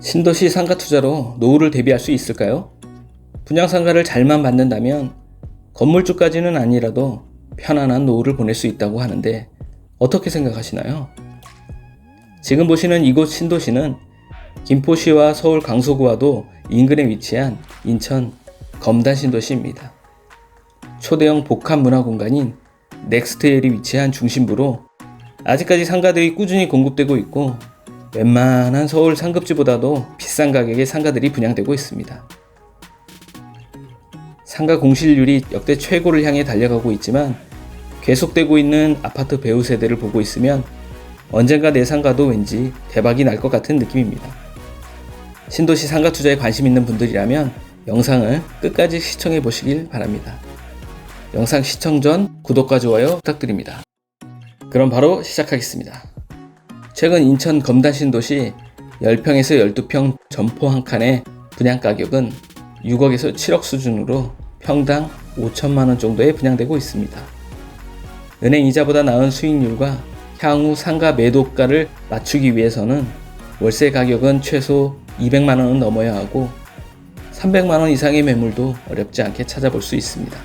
신도시 상가 투자로 노후를 대비할 수 있을까요? 분양상가를 잘만 받는다면 건물주까지는 아니라도 편안한 노후를 보낼 수 있다고 하는데 어떻게 생각하시나요? 지금 보시는 이곳 신도시는 김포시와 서울 강서구와도 인근에 위치한 인천 검단 신도시입니다. 초대형 복합 문화공간인 넥스트엘이 위치한 중심부로 아직까지 상가들이 꾸준히 공급되고 있고 웬만한 서울 상급지보다도 비싼 가격의 상가들이 분양되고 있습니다. 상가 공실률이 역대 최고를 향해 달려가고 있지만 계속되고 있는 아파트 배후 세대를 보고 있으면 언젠가 내 상가도 왠지 대박이 날 것 같은 느낌입니다. 신도시 상가 투자에 관심 있는 분들이라면 영상을 끝까지 시청해 보시길 바랍니다. 영상 시청 전 구독과 좋아요 부탁드립니다. 그럼 바로 시작하겠습니다. 최근 인천 검단 신도시 10평에서 12평 점포 한 칸의 분양 가격은 6억에서 7억 수준으로 평당 5천만원 정도에 분양되고 있습니다. 은행 이자보다 나은 수익률과 향후 상가 매도가를 맞추기 위해서는 월세 가격은 최소 200만원은 넘어야 하고 300만원 이상의 매물도 어렵지 않게 찾아볼 수 있습니다.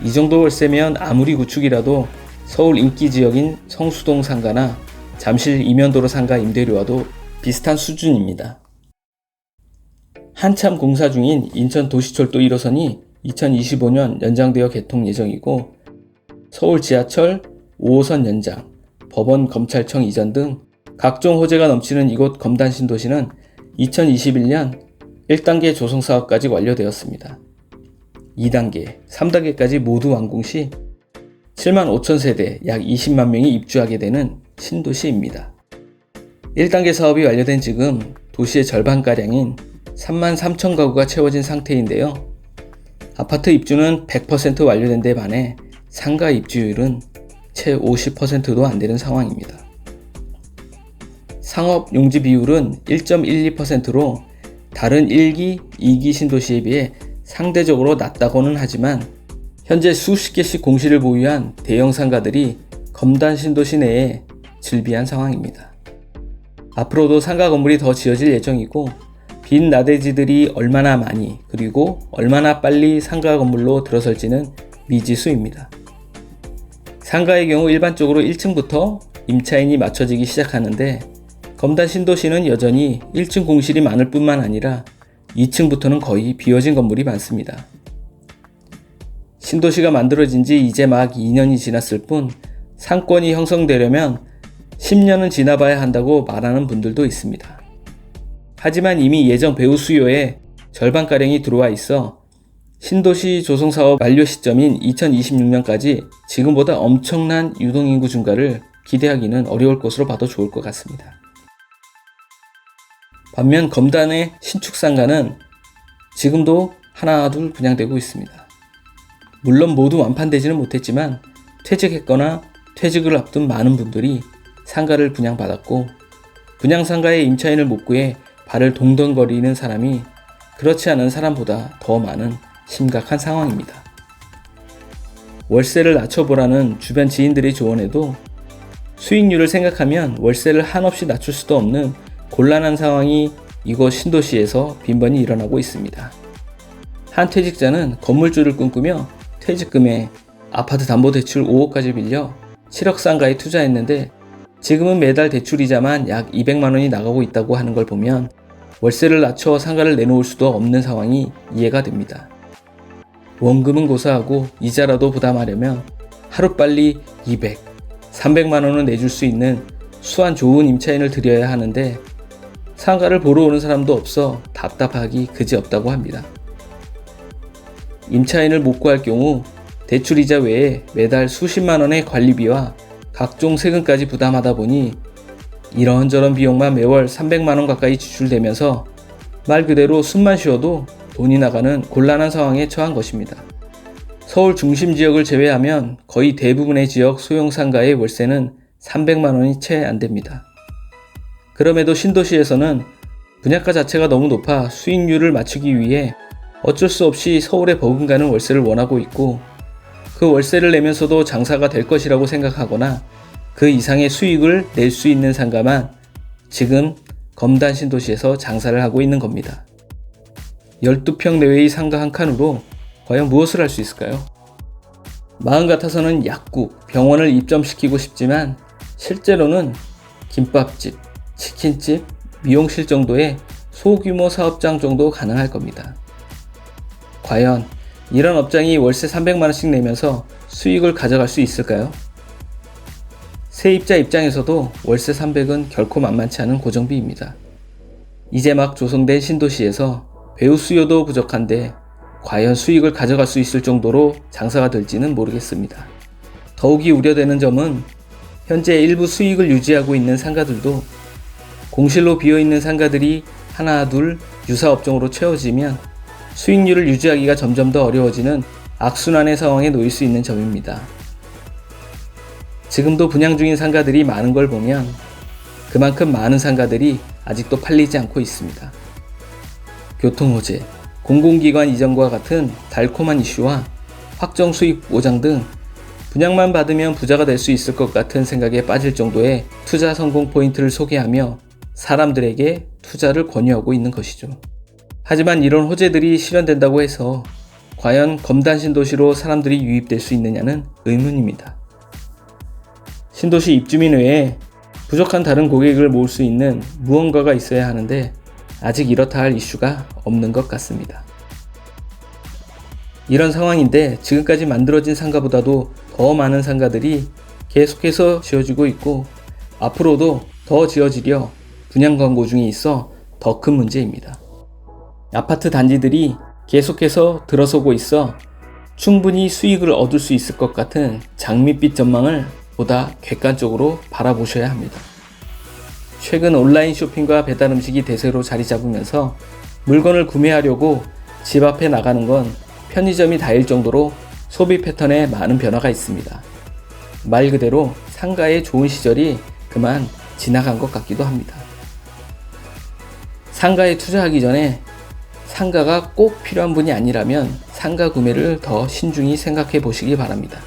이 정도 월세면 아무리 구축이라도 서울 인기 지역인 성수동 상가나 잠실 이면도로 상가 임대료와도 비슷한 수준입니다. 한참 공사 중인 인천 도시철도 1호선이 2025년 연장되어 개통 예정이고 서울 지하철 5호선 연장, 법원 검찰청 이전 등 각종 호재가 넘치는 이곳 검단 신도시는 2021년 1단계 조성사업까지 완료되었습니다. 2단계, 3단계까지 모두 완공 시 7만 5천 세대 약 20만 명이 입주하게 되는 신도시입니다. 1단계 사업이 완료된 지금 도시의 절반가량인 3만 3천 가구가 채워진 상태인데요. 아파트 입주는 100% 완료된 데 반해 상가 입주율은 채 50%도 안 되는 상황입니다. 상업 용지 비율은 1.12%로 다른 1기, 2기 신도시에 비해 상대적으로 낮다고는 하지만 현재 수십 개씩 공실을 보유한 대형 상가들이 검단 신도시 내에 즐비한 상황입니다. 앞으로도 상가 건물이 더 지어질 예정이고 빈 나대지들이 얼마나 많이 그리고 얼마나 빨리 상가 건물로 들어설지는 미지수입니다. 상가의 경우 일반적으로 1층부터 임차인이 맞춰지기 시작하는데 검단 신도시는 여전히 1층 공실이 많을 뿐만 아니라 2층부터는 거의 비어진 건물이 많습니다. 신도시가 만들어진 지 이제 막 2년이 지났을 뿐 상권이 형성되려면 10년은 지나봐야 한다고 말하는 분들도 있습니다. 하지만 이미 예정 배후 수요의 절반가량이 들어와 있어 신도시 조성사업 완료 시점인 2026년까지 지금보다 엄청난 유동인구 증가를 기대하기는 어려울 것으로 봐도 좋을 것 같습니다. 반면 검단의 신축 상가는 지금도 하나 둘 분양되고 있습니다. 물론 모두 완판되지는 못했지만 퇴직했거나 퇴직을 앞둔 많은 분들이 상가를 분양받았고 분양상가에 임차인을 못 구해 발을 동동거리는 사람이 그렇지 않은 사람보다 더 많은 심각한 상황입니다. 월세를 낮춰보라는 주변 지인들의 조언에도 수익률을 생각하면 월세를 한없이 낮출 수도 없는 곤란한 상황이 이곳 신도시에서 빈번히 일어나고 있습니다. 한 퇴직자는 건물주를 꿈꾸며 퇴직금에 아파트 담보대출 5억까지 빌려 7억 상가에 투자했는데 지금은 매달 대출이자만 약 200만원이 나가고 있다고 하는 걸 보면 월세를 낮춰 상가를 내놓을 수도 없는 상황이 이해가 됩니다. 원금은 고사하고 이자라도 부담하려면 하루빨리 200, 300만원을 내줄 수 있는 수완 좋은 임차인을 들여야 하는데 상가를 보러 오는 사람도 없어 답답하기 그지없다고 합니다. 임차인을 못 구할 경우 대출이자 외에 매달 수십만원의 관리비와 각종 세금까지 부담하다 보니 이런저런 비용만 매월 300만원 가까이 지출되면서 말 그대로 숨만 쉬어도 돈이 나가는 곤란한 상황에 처한 것입니다. 서울 중심 지역을 제외하면 거의 대부분의 지역 소형 상가의 월세는 300만원이 채 안됩니다. 그럼에도 신도시에서는 분양가 자체가 너무 높아 수익률을 맞추기 위해 어쩔 수 없이 서울에 버금가는 월세를 원하고 있고 그 월세를 내면서도 장사가 될 것이라고 생각하거나 그 이상의 수익을 낼 수 있는 상가만 지금 검단 신도시에서 장사를 하고 있는 겁니다. 12평 내외의 상가 한 칸으로 과연 무엇을 할 수 있을까요? 마음 같아서는 약국, 병원을 입점시키고 싶지만 실제로는 김밥집, 치킨집, 미용실 정도의 소규모 사업장 정도 가능할 겁니다. 과연 이런 업장이 월세 300만원씩 내면서 수익을 가져갈 수 있을까요? 세입자 입장에서도 월세 300은 결코 만만치 않은 고정비입니다. 이제 막 조성된 신도시에서 배우 수요도 부족한데 과연 수익을 가져갈 수 있을 정도로 장사가 될지는 모르겠습니다. 더욱이 우려되는 점은 현재 일부 수익을 유지하고 있는 상가들도 공실로 비어있는 상가들이 하나 둘 유사업종으로 채워지면 수익률을 유지하기가 점점 더 어려워지는 악순환의 상황에 놓일 수 있는 점입니다. 지금도 분양 중인 상가들이 많은 걸 보면 그만큼 많은 상가들이 아직도 팔리지 않고 있습니다. 교통호재, 공공기관 이전과 같은 달콤한 이슈와 확정 수익 보장 등 분양만 받으면 부자가 될 수 있을 것 같은 생각에 빠질 정도의 투자 성공 포인트를 소개하며 사람들에게 투자를 권유하고 있는 것이죠. 하지만 이런 호재들이 실현된다고 해서 과연 검단 신도시로 사람들이 유입될 수 있느냐는 의문입니다. 신도시 입주민 외에 부족한 다른 고객을 모을 수 있는 무언가가 있어야 하는데 아직 이렇다 할 이슈가 없는 것 같습니다. 이런 상황인데 지금까지 만들어진 상가보다도 더 많은 상가들이 계속해서 지어지고 있고 앞으로도 더 지어지려 분양 광고 중에 있어 더 큰 문제입니다. 아파트 단지들이 계속해서 들어서고 있어 충분히 수익을 얻을 수 있을 것 같은 장밋빛 전망을 보다 객관적으로 바라보셔야 합니다. 최근 온라인 쇼핑과 배달 음식이 대세로 자리 잡으면서 물건을 구매하려고 집 앞에 나가는 건 편의점이 다일 정도로 소비 패턴에 많은 변화가 있습니다. 말 그대로 상가의 좋은 시절이 그만 지나간 것 같기도 합니다. 상가에 투자하기 전에 상가가 꼭 필요한 분이 아니라면 상가 구매를 더 신중히 생각해 보시기 바랍니다.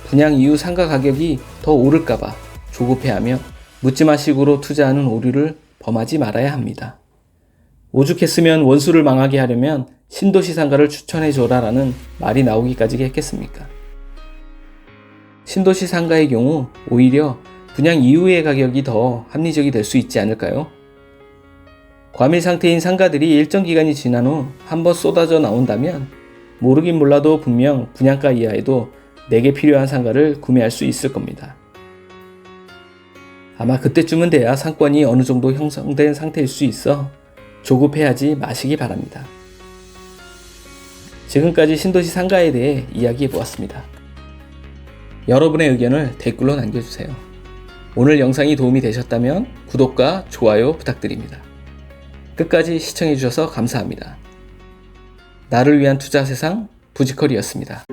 분양 이후 상가 가격이 더 오를까봐 조급해하며 묻지마식으로 투자하는 오류를 범하지 말아야 합니다. 오죽했으면 원수를 망하게 하려면 신도시 상가를 추천해줘라라는 말이 나오기까지 했겠습니까? 신도시 상가의 경우 오히려 분양 이후의 가격이 더 합리적이 될 수 있지 않을까요? 과밀 상태인 상가들이 일정 기간이 지난 후 한번 쏟아져 나온다면 모르긴 몰라도 분명 분양가 이하에도 내게 필요한 상가를 구매할 수 있을 겁니다. 아마 그때쯤은 돼야 상권이 어느 정도 형성된 상태일 수 있어 조급해하지 마시기 바랍니다. 지금까지 신도시 상가에 대해 이야기해 보았습니다. 여러분의 의견을 댓글로 남겨주세요. 오늘 영상이 도움이 되셨다면 구독과 좋아요 부탁드립니다. 끝까지 시청해주셔서 감사합니다. 나를 위한 투자 세상 부지컬이었습니다.